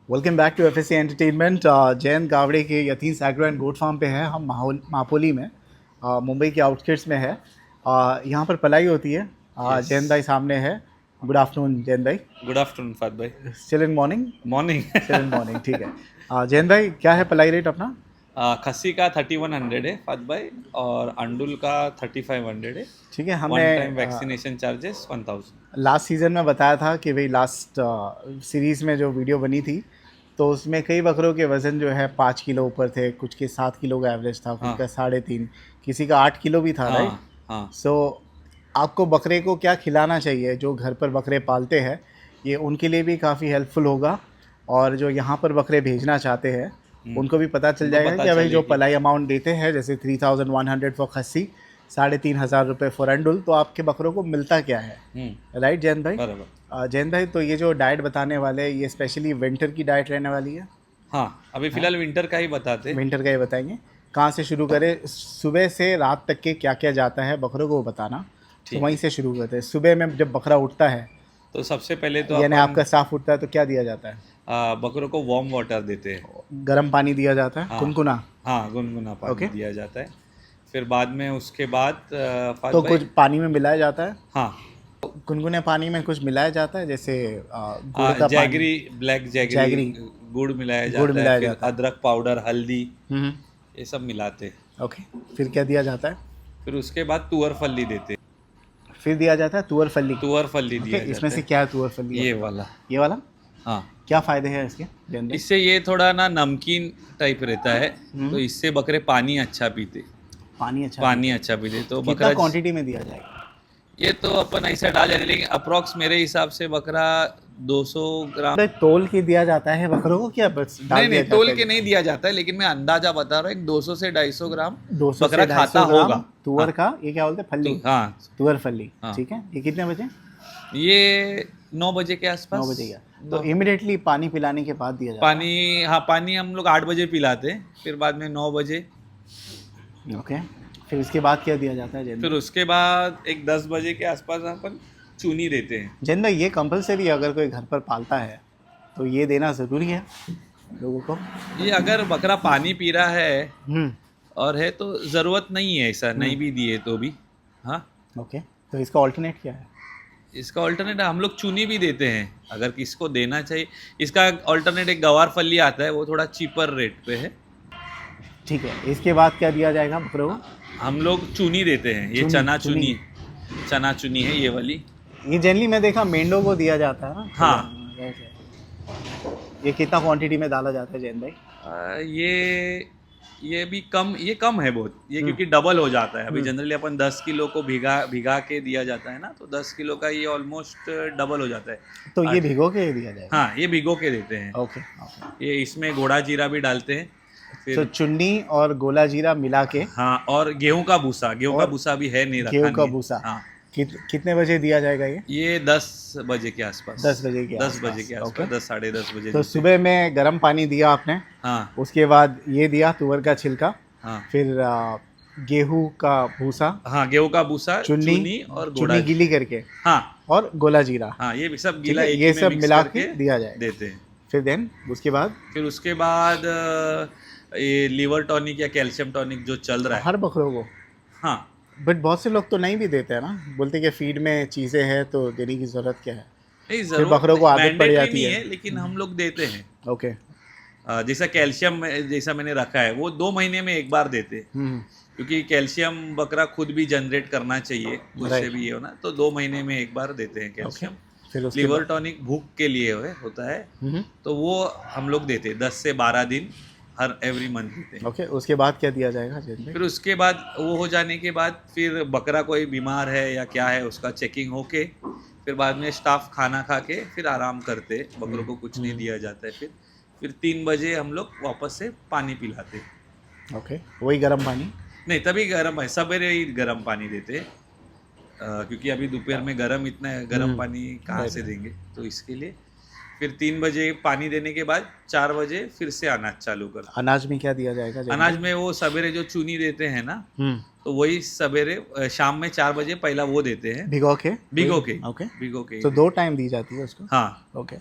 Welcome back to FSC entertainment. Jayant Gawade के Yatin agro and goat farm पे है हम मापोली में, मुंबई के आउटस्कर्ट्स में है। यहाँ पर पलाई होती है। Yes. जयंत भाई सामने है। गुड आफ्टरनून जयंत भाई। गुड आफ्टरनून फाद भाई। Still in morning. Morning. Still in morning, ठीक है। जयंत भाई क्या है पलाई रेट अपना? खस्सी का 3100 है फाद भाई, और अंडुल का 3500 है। ठीक है। वन टाइम हमने वैक्सीनेशन चार्जेस 1000। लास्ट सीज़न में बताया था कि भाई लास्ट सीरीज़ में जो वीडियो बनी थी तो उसमें कई बकरों के वज़न जो है 5 किलो ऊपर थे, कुछ के 7 किलो का एवरेज था, कुछ का 3.5, किसी का 8 किलो भी था, राइट? हाँ। सो आपको बकरे को क्या खिलाना चाहिए? जो घर पर बकरे पालते हैं ये उनके लिए भी काफ़ी हेल्पफुल होगा, और जो यहाँ पर बकरे भेजना चाहते हैं उनको भी पता चल जाएगा कि भाई जो पलाई अमाउंट देते हैं जैसे 3100 फॉर खस्सी, 3500 रुपये फॉर अंडुल, तो आपके बकरों को मिलता क्या है, राइट जयंत भाई? जयंत भाई, तो ये जो डाइट बताने वाले हैं ये स्पेशली विंटर की डाइट रहने वाली है? हाँ, अभी फिलहाल विंटर का ही बताते। विंटर का ही बताएंगे। कहाँ से शुरू करें? सुबह से रात तक के क्या क्या जाता है बकरों को बताना, तो वहीं से शुरू करते हैं। सुबह में जब बकरा उठता है तो सबसे पहले तो यानी आपका साफ उठता है तो क्या दिया जाता है? बकरों को वार्म वाटर देते हैं। गर्म पानी दिया जाता है, गुनगुना? हाँ, गुनगुना पानी दिया जाता है। फिर बाद में उसके बाद तो कुछ पानी में मिलाया जाता है? हाँ, गुनगुने पानी में कुछ मिलाया जाता है जैसे गुड़ का जैगरी, ब्लैक जैगरी, गुड़ मिलाया जाता है, फिर अदरक पाउडर, हल्दी, ये सब मिलाते। ओके, फिर क्या दिया जाता है? फिर उसके बाद तुअर फल्ली देते। फिर दिया जाता है तुअर फल्ली? तुअर फल्ली दिया जाता है। इसमें से क्या है तुअर फल्ली? ये वाला। हाँ, क्या फ़ायदे हैं इसके? इससे ये थोड़ा ना नमकीन टाइप रहता है, तो इससे बकरे पानी अच्छा पीते। पानी अच्छा पीते तो बकरा क्वांटिटी में दिया जाएगा? ये तो अपन ऐसा डाल जाते, लेकिन अप्रोक्स मेरे हिसाब से बकरा 200 ग्राम। तोल के दिया जाता है बकरों को क्या? बस नहीं, तोल के नहीं दिया जाता है, लेकिन मैं अंदाजा बता रहा हूँ 200 से 250 ग्राम बकरा खाता होगा। तुअर का ये क्या बोलते हैं? फल्ली? हाँ, तुअर फल्ली। ठीक है। ये कितने बजे? ये 9 बजे के आसपास। 9 बजे का। तो इमिडिएटली पानी पिलाने के बाद दिया जाता है? पानी, हाँ, पानी हम लोग 8 बजे पिलाते हैं, फिर बाद में 9 बजे। ओके, फिर उसके बाद क्या दिया जाता है? फिर उसके बाद एक 10 बजे के आसपास अपन चूनी देते हैं। जैन भाई, ये कंपलसरी अगर कोई घर पर पालता है तो ये देना ज़रूरी है लोगों को? ये अगर बकरा पानी पी रहा है और है तो ज़रूरत नहीं है, ऐसा नहीं भी दिए तो भी। हाँ, ओके, तो इसका ऑल्टरनेट क्या है? इसका ऑल्टरनेट हम लोग चूनी भी देते हैं अगर किसको देना चाहिए। इसका ऑल्टरनेट एक गवार फली आता है, वो थोड़ा चीपर रेट पे है। ठीक है, इसके बाद क्या दिया जाएगा बकरों को? हम लोग चूनी देते हैं। ये चना चूनी है ये वाली। ये जनरली मैं देखा मेंढों को दिया जाता है ना? हाँ। ये कितना क्वांटिटी में डाला जाता है जैन भाई? ये भी कम, ये कम है बहुत ये, क्योंकि डबल हो जाता है। अभी जनरली अपन 10 किलो को भिगा के दिया जाता है ना, तो 10 किलो का ये ऑलमोस्ट डबल हो जाता है। तो ये भिगो के दिया जाएगा? हाँ, ये भिगो के देते हैं। ओके। ये इसमें घोड़ा जीरा भी डालते हैं, फिर तो चुन्नी और गोला जीरा मिला के। हाँ, और गेहूं का भूसा भी है नहीं रखा। गेहूं का भूसा। हाँ। कितने बजे दिया जाएगा ये? 10 बजे के आसपास। 10 बजे के आसपास। 10 साढ़े 10 बजे। तो सुबह में गर्म पानी दिया आपने? हाँ। उसके बाद ये दिया तुअर का छिलका। हाँ। फिर गेहूं का भूसा। हाँ, गेहूं का भूसा, चुन्नी और चुन्नी गीली करके। हाँ, और गोला जीरा। हाँ, ये सब गीला ये सब मिला के दिया जाए देते हैं। फिर देन उसके बाद ये लीवर टॉनिक या कैल्शियम टॉनिक जो चल रहा है हर बकरों को। हाँ, बट बहुत से लोग तो नहीं भी देते हैं ना, बोलते कि फीड में चीज़ें हैं तो देने की ज़रूरत क्या है? नहीं, फिर बकरों को आदत पड़ जाती है, लेकिन हम लोग देते हैं। ओके। जैसा कैल्शियम जैसा मैंने रखा है वो 2 महीने में एक बार देते हैं, क्योंकि कैल्शियम बकरा खुद भी जनरेट करना चाहिए, उससे भी ये हो ना, तो 2 महीने में एक बार देते हैं कैल्शियम। फिर लीवर टॉनिक भूख के लिए होता है, तो वो हम लोग देते हैं 10 से 12 दिन हर एवरी मंथ देते हैं। ओके, उसके बाद क्या दिया जाएगा? फिर उसके बाद वो हो जाने के बाद फिर बकरा कोई बीमार है या क्या है उसका चेकिंग होके, फिर बाद में स्टाफ खाना खा के फिर आराम करते, बकरों को कुछ नहीं दिया जाता है। फिर 3 बजे हम लोग वापस से पानी पिलाते। ओके, वही गर्म पानी? नहीं, तभी गर्म है, सवेरे ही गर्म पानी देते, क्योंकि अभी दोपहर में इतना गर्म पानी कहाँ से देंगे, तो इसके लिए फिर 3 बजे पानी देने के बाद 4 बजे फिर से अनाज चालू कर। अनाज में क्या दिया जाएगा? अनाज में वो सवेरे जो चूनी देते हैं ना, तो वही सवेरे शाम में 4 बजे पहला वो देते हैं, भिगो के। ओके। भिगो के तो 2 टाइम दी जाती है उसको? हाँ। ओके।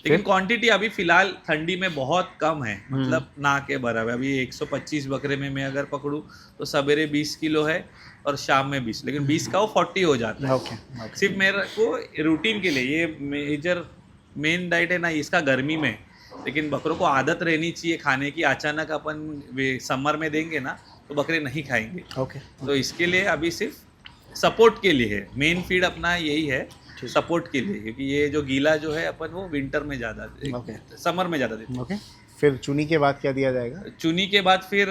लेकिन क्वांटिटी अभी फिलहाल ठंडी में बहुत कम है, मतलब ना के बराबर। अभी 125 बकरे में मैं अगर पकड़ूं तो सवेरे 20 किलो है और शाम में 20, लेकिन 20 का वो 40 हो जाता है। ओके ओके सिर्फ मेरे को रूटीन के लिए, ये मेजर मेन डाइट है ना इसका गर्मी में, लेकिन बकरों को आदत रहनी चाहिए खाने की। अचानक अपन समर में देंगे ना तो बकरे नहीं खाएंगे। ओके तो इसके लिए अभी सिर्फ सपोर्ट के लिए है, मेन फीड अपना यही है सपोर्ट के लिए, क्योंकि ये जो गीला जो है अपन वो विंटर में ज़्यादा समर में ज़्यादा देते। ओके फिर चुनी के बाद क्या दिया जाएगा? चुनी के बाद फिर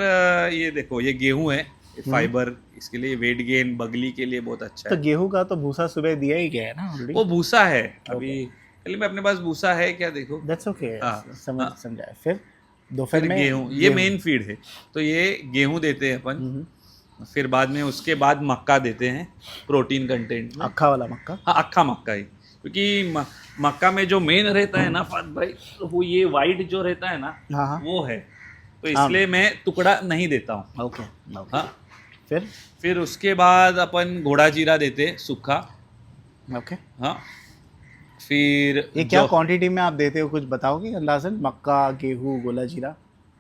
ये देखो ये गेहूं है, फाइबर, इसके लिए वेट गेन बगली के लिए बहुत अच्छा तो है। गेहूं का तो भूसा सुबह दिया ही गया है ना ऑलरेडी? वो भूसा है अभी, पहले में अपने पास भूसा है क्या, देखो दैट्स ओके, हाँ, समझा। फिर दोपहर फिर में गेहूं, ये मेन फीड है, तो ये गेहूं देते हैं अपन। फिर बाद में उसके बाद मक्का देते हैं प्रोटीन कंटेंट में। अक्खा वाला मक्का? हाँ, अक्खा मक्का ही, क्योंकि मक्का में जो मेन रहता है ना फात भाई, वो ये वाइट जो रहता है ना, हाँ वो है, तो इसलिए मैं टुकड़ा नहीं देता हूँ। ओके हाँ, फिर उसके बाद अपन घोड़ा जीरा देते सूखा। ओके हाँ, फिर ये क्या क्वांटिटी में आप देते हो, कुछ बताओगे अंदाजन? मक्का, गेहूं, गोला जीरा?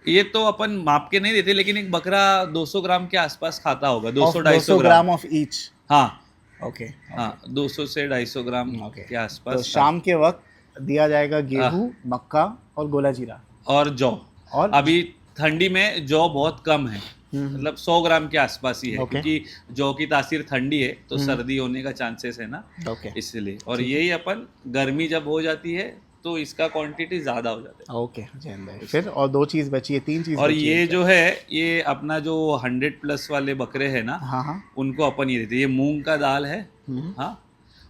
ये तो अपन माप के नहीं देते, लेकिन एक बकरा 200 ग्राम के आसपास खाता होगा, 200-250 ग्राम ऑफ ईच? हाँ ओके हाँ, 200 से 250 ग्राम के आसपास। तो शाम के वक्त दिया जाएगा गेहूं, मक्का और गोला जीरा और जौ। और अभी ठंडी में जौ बहुत कम है, मतलब 100 ग्राम के आसपास ही है, क्योंकि जौ की तासीर ठंडी है तो सर्दी होने का चांसेस है ना, इसलिए। और यही अपन गर्मी जब हो जाती है तो इसका क्वांटिटी ज़्यादा हो जाता है। ओके जैन भाई, फिर और 2 चीज़ बची है, 3 चीज़ और बची ये है जो है, ये अपना जो 100+ वाले बकरे हैं ना, हाँ हाँ, उनको अपन ये देते हैं। ये मूंग का दाल है, हाँ,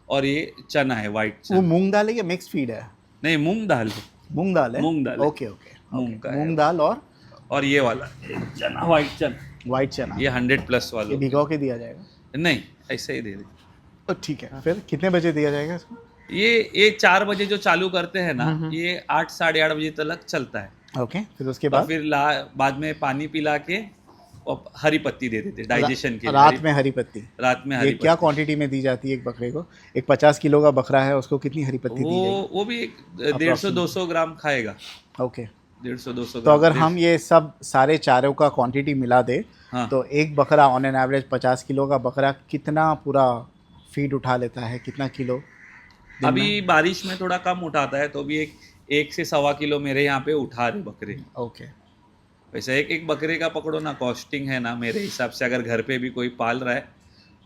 और ये चना है, वाइट चना। वो मूंग दाल है या मिक्स फीड है? नहीं, मूंग दाल है। मूंग दाल है? मूंग दाल है। ओके ओके, मूंग का मूंग दाल और ये वाला चना, वाइट चना, ये 100+ ये वाला। भिगो के दिया जाएगा? नहीं, ऐसे ही दे दे। तो ठीक है, फिर कितने बजे दिया जाएगा इसको? ये 4 बजे जो चालू करते हैं ना, ये 8 साढ़े 8 बजे तक चलता है। ओके, फिर उसके और बाद फिर बाद में पानी पिला के और हरी पत्ती दे देते डाइजेशन के लिए। रात में हरी पत्ती? रात में ये हरी क्या क्वांटिटी में दी जाती है एक बकरे को? एक 50 किलो का बकरा है, उसको कितनी हरी पत्ती दी जाएगी? वो भी 150-200 ग्राम खाएगा। ओके, 150-200 तो अगर हम ये सब सारे चारों का क्वांटिटी मिला दे, हाँ, तो एक बकरा ऑन एन एवरेज 50 किलो का बकरा कितना पूरा फीड उठा लेता है, कितना किलो? अभी बारिश में थोड़ा कम उठाता है, तो भी 1 से 1.25 किलो मेरे यहाँ पे उठा रहे बकरे। ओके, वैसे एक बकरे का पकड़ो ना, कॉस्टिंग है ना मेरे हिसाब से, अगर घर पे भी कोई पाल रहा है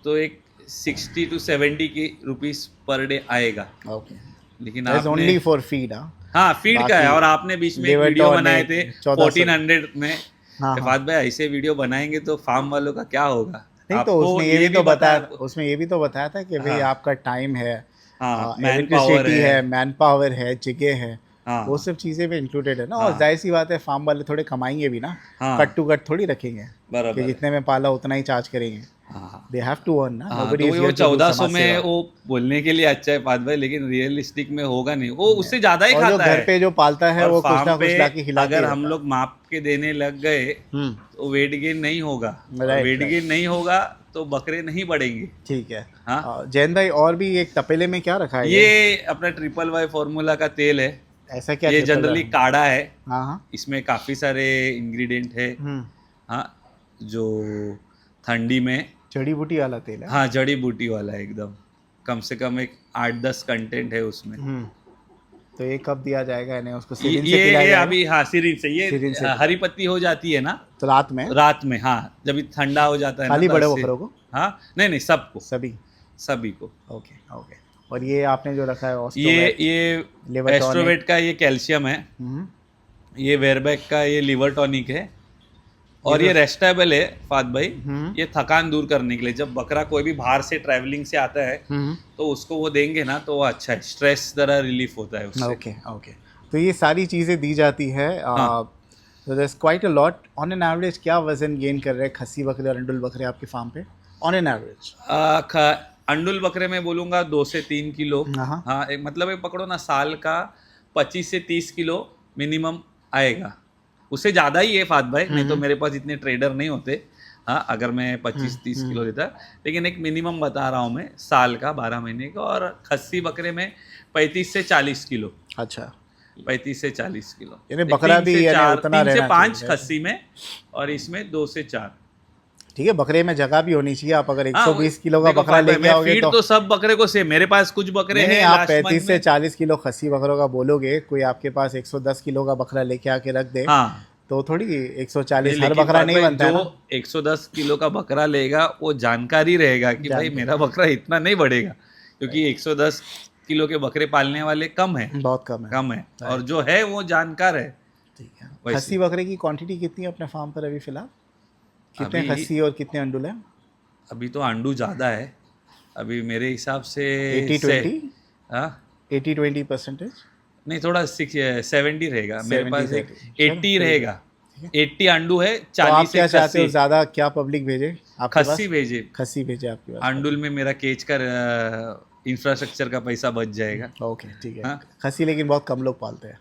तो एक 60 to 70 की रुपीस पर डे आएगा। ओके, लेकिन आपने ओनली फॉर फीड? हाँ, फीड का है। और आपने बीच में एक वीडियो बनाए थे 1400 में। फात भाई, ऐसे वीडियो बनाएंगे तो फार्म वालों का क्या होगा? नहीं, तो उसमें ये भी तो बताया था कि भाई आपका टाइम है, इलेक्ट्रिसिटी है, मैन पावर है, जगह है, वो सब चीजें भी इंक्लूडेड है ना। और जाहिर सी बात है, फार्म वाले थोड़े कमाएंगे भी ना, कट टू कट थोड़ी रखेंगे कि जितने में पाला उतना ही चार्ज करेंगे। दे हैव टू अर्न ना। तो वो 1400 में वो बोलने के लिए अच्छा है फात भाई, लेकिन रियलिस्टिक में होगा नहीं, वो उससे ज्यादा ही खाता है। घर पे जो पालता है वो कुछ ना कुछ लाके खिलाते हैं। अगर हम लोग माप के देने लग गए तो वेट गेन नहीं होगा, वेट गेन नहीं होगा तो बकरे नहीं बढ़ेंगे। ठीक है। हाँ जैन भाई, और भी एक तपेले में क्या रखा है? ये अपना XXY फॉर्मूला का तेल है। ऐसा क्या? ये जनरली काढ़ा है। हाँ, इसमें काफी सारे इंग्रेडिएंट है। हाँ, जो ठंडी में जड़ी बूटी वाला तेल है। हाँ, जड़ी बूटी वाला है एकदम। कम से कम एक 8-10 कंटेंट है उसमें। तो ये कब दिया जाएगा इन्हें? उसको सिरिंज से पिलाया जाएगा? अभी हाँ, सिरिंज से। ये हरी पत्ती हो जाती है ना, तो रात में हाँ, जब ठंडा हो जाता है खाली बड़े बकरों को? हाँ, नहीं, सबको, सभी को। Okay okay. और ये आपने जो रखा है ये एस्ट्रोवेट का ये कैल्शियम है, ये वेरबैक का ये लिवर टॉनिक है, और ये रेस्टेबल है फात भाई, ये थकान दूर करने के लिए। जब बकरा कोई भी बाहर से ट्रैवलिंग से आता है तो उसको वो देंगे ना तो वो अच्छा है, स्ट्रेस जरा रिलीफ होता है उससे। Okay okay. तो ये सारी चीज़ें दी जाती है। तो there is quite a lot. On an average क्या वजन गेन कर रहे हैं खस्सी बकरे और अंडुल बकरे आपके फार्म पे ऑन एन एवरेज? अंडुल बकरे में बोलूँगा 2 से 3 किलो। हाँ, मतलब एक पकड़ो ना, साल का 25 से 30 किलो मिनिमम आएगा। उससे ज़्यादा ही है फात भाई, नहीं तो मेरे पास इतने ट्रेडर नहीं होते। हाँ, अगर मैं 25-30 किलो देता, लेकिन एक मिनिमम बता रहा हूँ मैं, साल का 12 महीने का। और खस्सी बकरे में 35 से 40 किलो। अच्छा। 35 से 40 किलो, यानी बकरा भी यानी उतना 3 से रहना 5 चाहिए। खस्सी में, और इसमें 2 से 4। ठीक है, बकरे में जगह भी होनी चाहिए। आप अगर हाँ, 120 किलो का देखो बकरा फादर, लेके मैं आओगे फीड तो तो सब बकरे को सेम, मेरे पास कुछ बकरे नहीं, हैं आप लास्ट 35 मंथ से में। 40 किलो खस्सी बकरों का बोलोगे, कोई आपके पास 110 किलो का बकरा लेके आके रख दे हाँ, तो थोड़ी नहीं, 140 हर लेकिन बकरा फादर नहीं भाई, बनता है जो ना। 110 किलो का बकरा लेगा वो जानकारी रहेगा कि भाई मेरा बकरा इतना नहीं बढ़ेगा, क्योंकि 110 किलो के बकरे पालने वाले कम है, बहुत कम है। और जो है वो जानकार है। ठीक है। वैसे। खस्सी बकरे की क्वांटिटी कितनी है अपने फार्म पर अभी फिलहाल? कितने अभी खस्सी और कितने अंडुल हैं? अभी तो अंडू ज़्यादा है, अभी मेरे हिसाब से 80-20 हाँ, 80-20 परसेंटेज? नहीं, थोड़ा 70 रहेगा मेरे 70 पास, एक 30 80 रहेगा। 80 अंडू है, तो आप 40 क्या एक चाहते हो, खस्सी। ज़्यादा क्या पब्लिक भेजे आपके पास? खस्सी भेजे, खस्सी भेजे आपके पास। अंडुल में मेरा केज का इंफ्रास्ट्रक्चर का पैसा बच जाएगा। ओके, ठीक है। हाँ। खस्सी लेकिन बहुत कम लोग पालते हैं।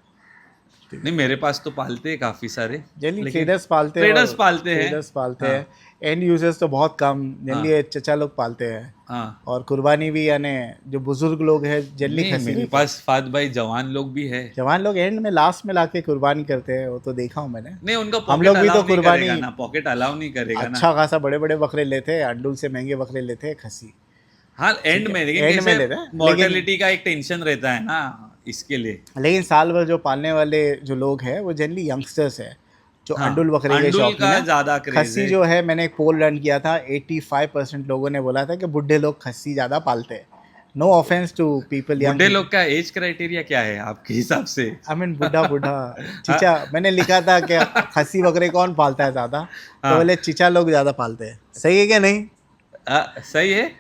नहीं, मेरे पास तो पालते हैं काफ़ी सारे, जनरली लेकिन ट्रेडर्स पालते हैं। ट्रेडर्स पालते हैं। ट्रेडर्स पालते हाँ। हैं, एंड यूजर्स तो बहुत कम, हाँ। जनरली चचा लोग पालते हैं। हाँ, और कुर्बानी भी यानी जो बुजुर्ग लोग हैं जनरली नहीं, खस्सी मेरे नहीं पास फाद भाई जवान लोग भी है। जवान लोग एंड में लास्ट में लाके कुर्बानी करते हैं, वो तो देखा हूँ मैंने। नहीं, उनका हम पॉकेट लोग भी तो अलाउ नहीं कुर्बानी करेगा ना, पॉकेट अलाउ नहीं करेगा ना। अच्छा खासा बड़े बड़े बकरे लेते हैं, अंडुल से महंगे बकरे लेते हैं खस्सी। हाँ, एंड में, लेकिन end में लेते हैं, मॉर्टेलिटी का एक टेंशन रहता है ना इसके लिए। लेकिन साल भर जो पालने वाले जो लोग हैं वो जनरली यंगस्टर्स है, जो हाँ, अंडुल बकरे के अंडुल शौकीन का हैं। ज़्यादा क्रेज खस्सी है। जो है, मैंने एक पोल रन किया था, 85% लोगों ने बोला था कि बुढ़े लोग खस्सी ज़्यादा पालते हैं। No offence to people young. बुढ़े लोग का एज क्राइटेरिया क्या है आपके हिसाब से? आई मीन बुढ़ा चिचा। मैंने लिखा था कि खस्सी बकरे कौन पालता है ज़्यादा, तो हाँ। बोले चिचा लोग ज़्यादा पालते हैं। सही है क्या नहीं? सही है।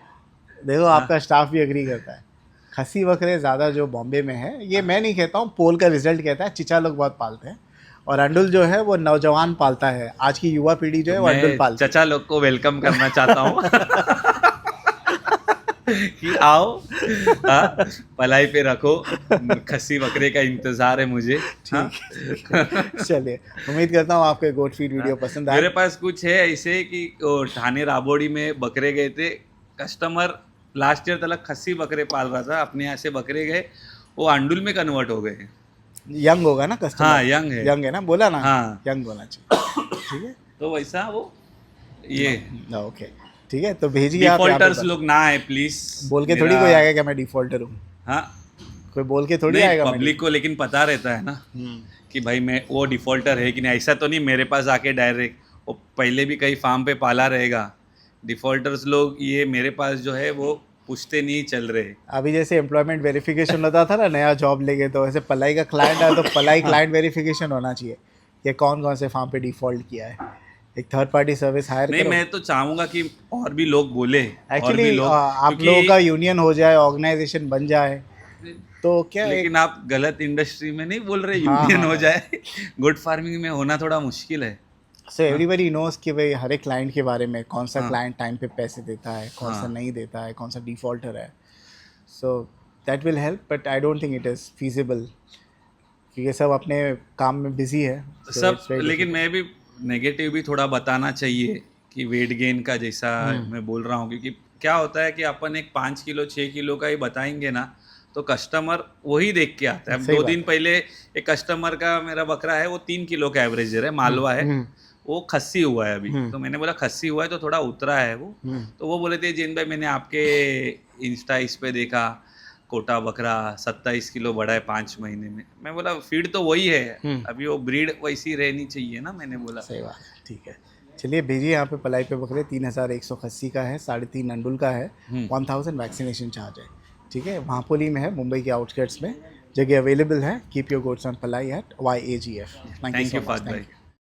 देखो आपका स्टाफ भी एग्री करता है, खस्सी बकरे ज़्यादा जो बॉम्बे में है, ये मैं नहीं कहता हूँ, पोल का रिजल्ट कहता है, चिचा लोग बहुत पालते हैं। और अंडुल जो है वो नौजवान पालता है, आज की युवा पीढ़ी जो है वो अंडुल मैं पालती है। चचा लोग को वेलकम करना चाहता हूँ कि आओ, पलाई पे रखो, खस्सी बकरे का इंतजार है मुझे। हाँ? चलिए, उम्मीद करता हूँ आपको गोट फीड वीडियो पसंद आया। मेरे पास कुछ है ऐसे कि वो ठाणे राबोड़ी में बकरे गए थे, कस्टमर लास्ट ईयर तक खस्सी बकरे पाल रहा था, अपने यहाँ से बकरे गए, वो अंडुल में कन्वर्ट हो गए। यंग होगा ना कस्टमर? हाँ, यंग है। यंग है ना, बोला ना? हाँ। यंग होना चाहिए। ठीक है, तो वैसा वो ये ओके, ठीक है, तो भेजिए आप। यहाँ डिफॉल्टर्स पे लोग ना आए प्लीज। बोल के थोड़ी कोई आएगा कि मैं डिफॉल्टर हूँ, हाँ, कोई बोल के थोड़ी नहीं, आएगा। पब्लिक को लेकिन पता रहता है ना कि भाई मैं वो डिफॉल्टर है कि नहीं। ऐसा तो नहीं मेरे पास आके डायरेक्ट, वो पहले भी कहीं फार्म पे पाला रहेगा। डिफॉल्टर्स लोग ये मेरे पास जो है वो पूछते नहीं चल रहे। अभी जैसे एम्प्लॉयमेंट वेरिफिकेशन होता था ना नया जॉब लेके, तो वैसे पलाई का क्लाइंट है तो पलाई क्लाइंट वेरिफिकेशन होना चाहिए कि कौन कौन से फार्म पे डिफॉल्ट किया है। एक थर्ड पार्टी सर्विस हायर नहीं, करो। मैं तो चाहूंगा कि और भी लोग बोले। एक्चुअली आप लोगों का यूनियन हो जाए, ऑर्गेनाइजेशन बन जाए, तो क्या लेकिन आप गलत इंडस्ट्री में नहीं बोल रहे हाँ, यूनियन हाँ, हो जाए। गुड फार्मिंग में होना थोड़ा मुश्किल है। सो एवरीबडी नोज कि भाई हर एक क्लाइंट के बारे में, कौन सा हाँ। क्लाइंट टाइम पे पैसे देता है, कौन सा हाँ। नहीं देता है, कौन सा डिफॉल्टर है। So that will help, but I don't think it is feasible, क्योंकि सब अपने काम में बिजी है। So सब, it's very लेकिन मैं भी नेगेटिव भी थोड़ा बताना चाहिए कि वेट गेन का, जैसा मैं बोल रहा हूँ, क्योंकि क्या होता है कि अपन एक 5 किलो 6 किलो का ही बताएंगे ना, तो कस्टमर वही देख के आता है। अब 2 दिन पहले एक कस्टमर का मेरा बकरा है, वो 3 किलो का एवरेजर है, मालवा है, वो खस्सी हुआ है अभी। तो मैंने बोला खस्सी हुआ है तो थोड़ा उतरा है वो। तो वो बोले थे जैन भाई मैंने आपके इंस्टा इस पे देखा, कोटा बकरा 27 किलो बढ़ा है 5 महीने में। मैं बोला फीड तो वही है, अभी वो ब्रीड वैसी रहनी चाहिए ना, मैंने बोला। सही बात है, ठीक है। चलिए भेजिए यहाँ पे पलाई पे बकरे। 3100 खस्सी का है, 3.5 अंडुल का है, 1000 वैक्सीनेशन चार्ज है। ठीक है, महापोली में है, मुंबई के आउटस्कर्ट्स में जगह अवेलेबल है। Keep your goats on ply at YAGF। Thank you फाद भाई।